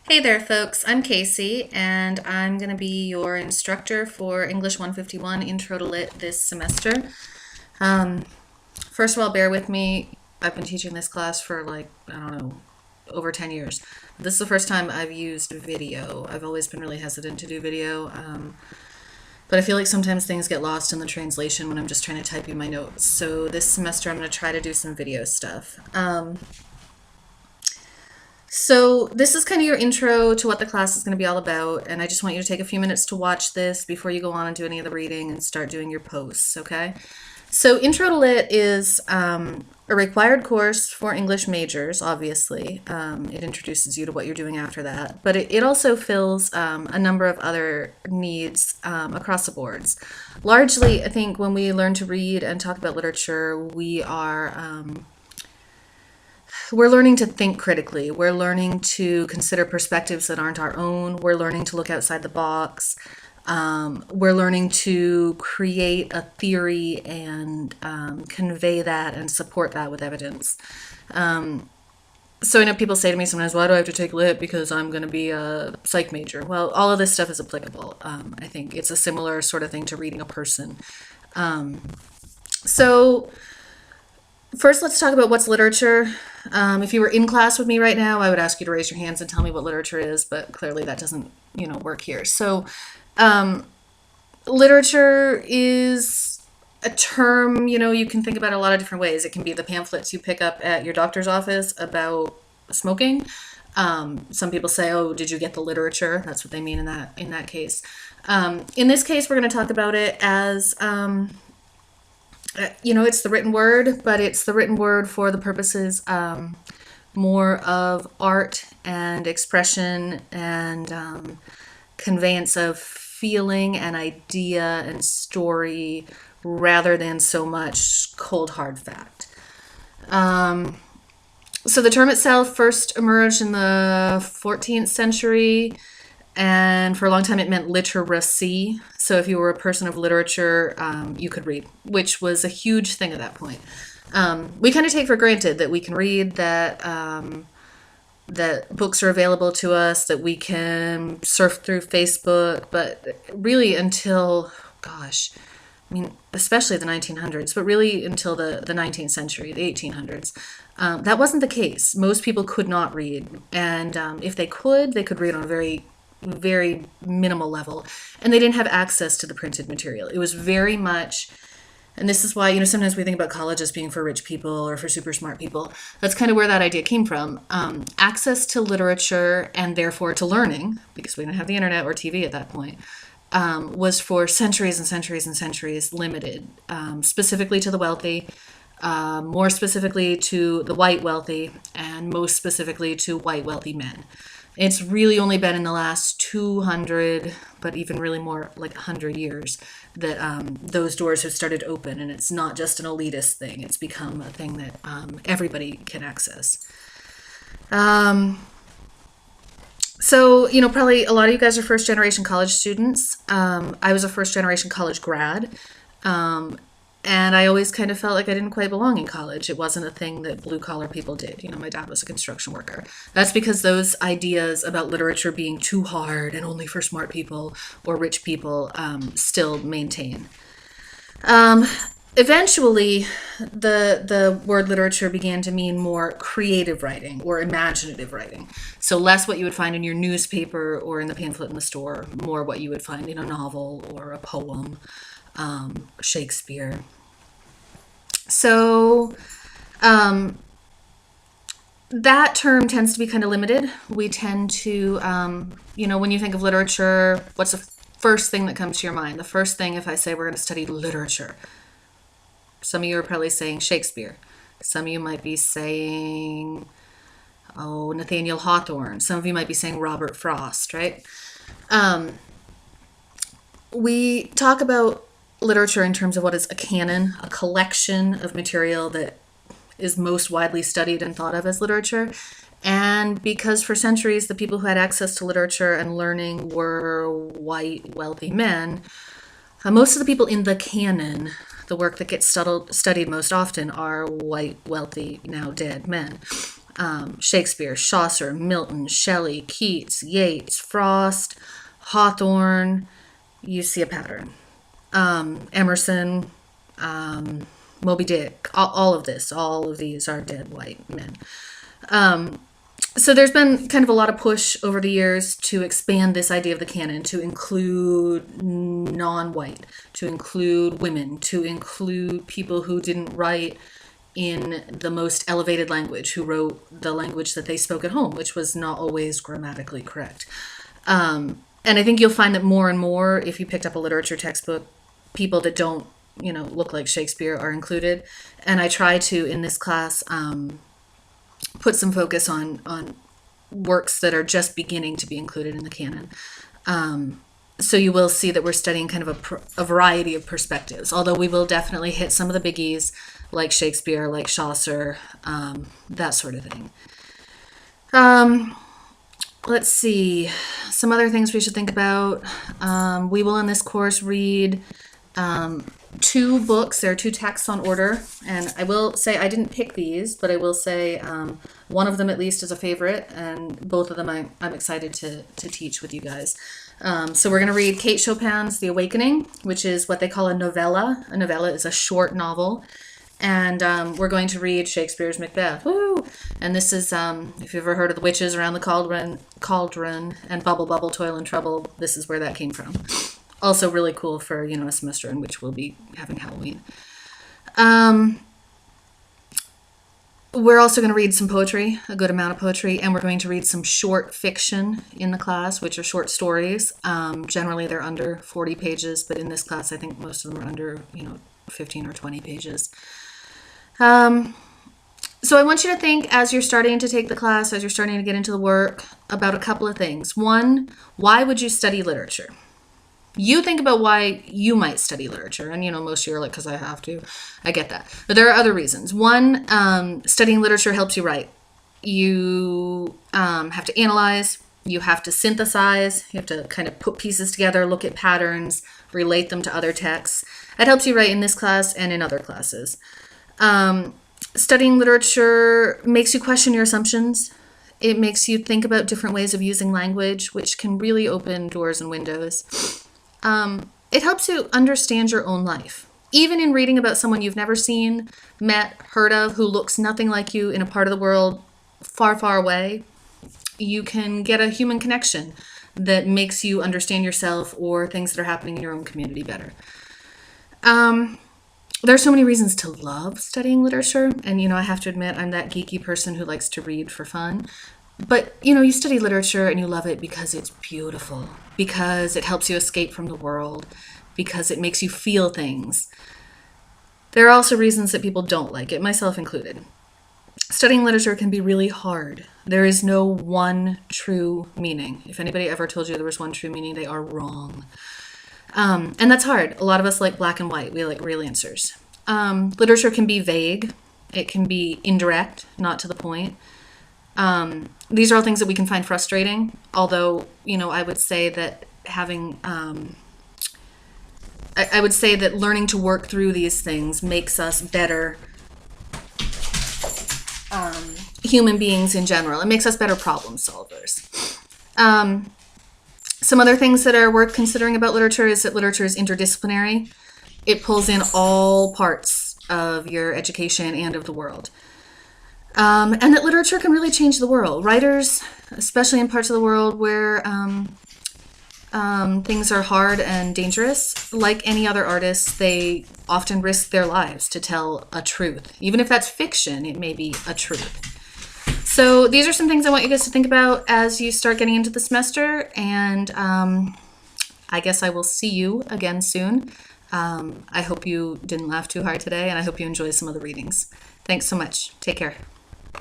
Hey there, folks. I'm Casey, and I'm going to be your instructor for English 151 Intro to Lit this semester. Um, First of all, bear with me. I've been teaching this class for I don't know, over 10 years. This is the first time I've used video. I've always been really hesitant to do video, but I feel like sometimes things get lost in the translation when I'm just trying to type in my notes. So this semester I'm going to try to do some video stuff. So this is kind of your intro to what the class is going to be all about, and I just want you to take a few minutes to watch this before you go on and do any of the reading and start doing your posts, okay? So Intro to Lit is a required course for English majors, obviously. It introduces you to what you're doing after that, but it also fills a number of other needs across the boards. Largely, I think when we learn to read and talk about literature, we're learning to think critically. We're learning to consider perspectives that aren't our own. We're learning to look outside the box. We're learning to create a theory and convey that and support that with evidence. So I know people say to me sometimes, why do I have to take lit because I'm going to be a psych major? Well, all of this stuff is applicable. I think it's a similar sort of thing to reading a person. So first, let's talk about what's literature. If you were in class with me right now, I would ask you to raise your hands and tell me what literature is, but clearly that doesn't, work here. So, literature is a term, you can think about it a lot of different ways. It can be the pamphlets you pick up at your doctor's office about smoking. Some people say, "Oh, did you get the literature?" That's what they mean in that case. In this case, we're going to talk about it as it's the written word, but it's the written word for the purposes more of art and expression and conveyance of feeling and idea and story rather than so much cold hard fact. So the term itself first emerged in the 14th century, and for a long time it meant literacy. So if you were a person of literature, you could read, which was a huge thing at that point. We kind of take for granted that we can read, that books are available to us, that we can surf through Facebook, but really until, gosh, especially the 1900s, but really until the 19th century, the 1800s, that wasn't the case. Most people could not read, and if they could read on a very very minimal level, and they didn't have access to the printed material. It was very much, and this is why, sometimes we think about college as being for rich people or for super smart people. That's kind of where that idea came from. Access to literature and therefore to learning, because we didn't have the internet or TV at that point, was for centuries and centuries and centuries limited, specifically to the wealthy, more specifically to the white wealthy, and most specifically to white wealthy men. It's really only been in the last 200, but even really more like 100 years that those doors have started open, and it's not just an elitist thing. It's become a thing that everybody can access. So, probably a lot of you guys are first generation college students. I was a first generation college grad. And I always kind of felt like I didn't quite belong in college. It wasn't a thing that blue collar people did. My dad was a construction worker. That's because those ideas about literature being too hard and only for smart people or rich people still maintain. Eventually, the word literature began to mean more creative writing or imaginative writing. So less what you would find in your newspaper or in the pamphlet in the store, more what you would find in a novel or a poem. Shakespeare. So that term tends to be kind of limited. We tend to, when you think of literature, what's the first thing that comes to your mind? The first thing, if I say we're going to study literature, some of you are probably saying Shakespeare. Some of you might be saying, Nathaniel Hawthorne. Some of you might be saying Robert Frost, right? We talk about literature in terms of what is a canon, a collection of material that is most widely studied and thought of as literature. And because for centuries the people who had access to literature and learning were white, wealthy men, most of the people in the canon, the work that gets studied most often, are white, wealthy, now dead men. Shakespeare, Chaucer, Milton, Shelley, Keats, Yeats, Frost, Hawthorne. You see a pattern. Emerson, Moby Dick, all of this, all of these are dead white men. So there's been kind of a lot of push over the years to expand this idea of the canon, to include non-white, to include women, to include people who didn't write in the most elevated language, who wrote the language that they spoke at home, which was not always grammatically correct. And I think you'll find that more and more, if you picked up a literature textbook, people that don't, look like Shakespeare are included. And I try to, in this class, put some focus on works that are just beginning to be included in the canon. So you will see that we're studying kind of a variety of perspectives, although we will definitely hit some of the biggies like Shakespeare, like Chaucer, that sort of thing. Let's see, some other things we should think about. We will in this course read 2 books. There are 2 texts on order, and I will say I didn't pick these, but I will say one of them at least is a favorite, and both of them I'm excited to teach with you guys. So we're going to read Kate Chopin's The Awakening, which is what they call a novella. A novella is a short novel. And we're going to read Shakespeare's Macbeth. Woo! And this is, if you've ever heard of the witches around the cauldron and bubble, bubble, toil and trouble, this is where that came from. Also really cool for, a semester in which we'll be having Halloween. We're also going to read some poetry, a good amount of poetry, and we're going to read some short fiction in the class, which are short stories. Generally, they're under 40 pages, but in this class, I think most of them are under, 15 or 20 pages. So I want you to think, as you're starting to take the class, as you're starting to get into the work, about a couple of things. One, why would you study literature? You think about why you might study literature, and most of you are like, because I have to. I get that. But there are other reasons. One, studying literature helps you write. You have to analyze, you have to synthesize, you have to kind of put pieces together, look at patterns, relate them to other texts. It helps you write in this class and in other classes. Studying literature makes you question your assumptions. It makes you think about different ways of using language, which can really open doors and windows. It helps you understand your own life. Even in reading about someone you've never seen, met, heard of, who looks nothing like you in a part of the world far, far away, you can get a human connection that makes you understand yourself or things that are happening in your own community better. There are so many reasons to love studying literature, and I have to admit I'm that geeky person who likes to read for fun. But you study literature and you love it because it's beautiful, because it helps you escape from the world, because it makes you feel things. There are also reasons that people don't like it, myself included. Studying literature can be really hard. There is no one true meaning. If anybody ever told you there was one true meaning, they are wrong. And that's hard. A lot of us like black and white. We like real answers. Literature can be vague. It can be indirect, not to the point. These are all things that we can find frustrating. Although, I would say that I would say that learning to work through these things makes us better human beings in general. It makes us better problem solvers. Some other things that are worth considering about literature is that literature is interdisciplinary. It pulls in all parts of your education and of the world. And that literature can really change the world. Writers, especially in parts of the world where things are hard and dangerous, like any other artist, they often risk their lives to tell a truth. Even if that's fiction, it may be a truth. So these are some things I want you guys to think about as you start getting into the semester, and I guess I will see you again soon. I hope you didn't laugh too hard today, and I hope you enjoy some of the readings. Thanks so much. Take care.